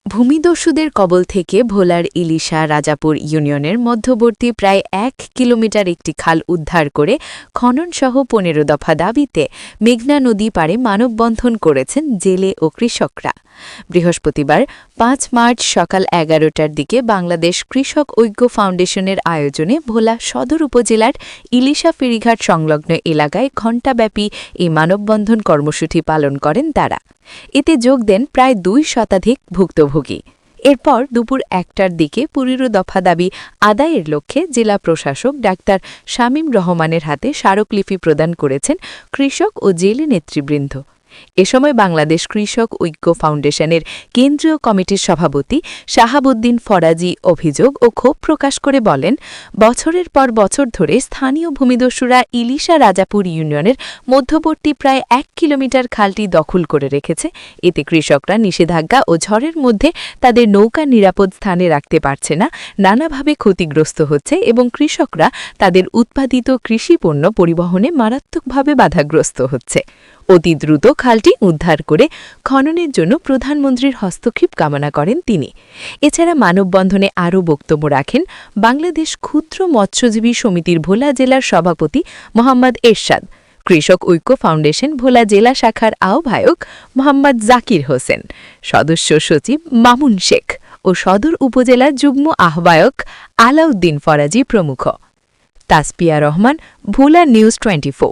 ভূমিদস্যুদের কবল থেকে ভোলার ইলিশা রাজাপুর ইউনিয়নের মধ্যবর্তী প্রায় ১ কিলোমিটার একটি খাল উদ্ধার করে খননসহ ১৫ দফা দাবিতে মেঘনা নদী পাড়ে মানববন্ধন করেছেন জেলে ও কৃষকরা। বৃহস্পতিবার ৫ মার্চ সকাল ১১টার দিকে বাংলাদেশ কৃষক ঐক্য ফাউন্ডেশনের আয়োজনে ভোলা সদর উপজেলার ইলিশা ফেরিঘাট সংলগ্ন এলাকায় ঘণ্টাব্যাপী এই মানববন্ধন কর্মসূচি পালন করেন তারা। এতে যোগ দেন প্রায় ২ শতাধিক ভুক্তভোগী। এরপর দুপুর ১টার দিকে ১৫ দফা দাবি আদায়ের লক্ষ্যে জেলা প্রশাসক ডাক্তার শামীম রহমানের হাতে স্মারকলিপি প্রদান করেছেন কৃষক ও জেলে নেতৃবৃন্দ। এ সময় বাংলাদেশ কৃষক ঐক্য ফাউন্ডেশনের কেন্দ্রীয় কমিটির সভাপতি শাহাবুদ্দিন ফরাজি অভিযোগ ও ক্ষোভ প্রকাশ করে বলেন, বছরের পর বছর ধরে স্থানীয় ভূমিদস্যুরা ইলিশা রাজাপুর ইউনিয়নের মধ্যবর্তী প্রায় ১ কিলোমিটার খালটি দখল করে রেখেছে। এতে কৃষকরা নিষেধাজ্ঞা ও ঝড়ের মধ্যে তাদের নৌকা নিরাপদ স্থানে রাখতে পারছে না, নানাভাবে ক্ষতিগ্রস্ত হচ্ছে এবং কৃষকরা তাদের উৎপাদিত কৃষিপণ্য পরিবহনে মারাত্মকভাবে বাধাগ্রস্ত হচ্ছে। অতি দ্রুত খালটি উদ্ধার করে খননের জন্য প্রধানমন্ত্রীর হস্তক্ষেপ কামনা করেন তিনি। এছাড়া মানববন্ধনে আরও বক্তব্য রাখেন বাংলাদেশ ক্ষুদ্র মৎস্যজীবী সমিতির ভোলা জেলার সভাপতি মোহাম্মদ এরশাদ, কৃষক ঐক্য ফাউন্ডেশন ভোলা জেলা শাখার আহ্বায়ক মোহাম্মদ জাকির হোসেন, সদস্য সচিব মামুন শেখ ও সদর উপজেলা যুগ্ম আহ্বায়ক আলাউদ্দিন ফরাজি প্রমুখ। তাসপিয়া রহমান, ভোলা নিউজ 24।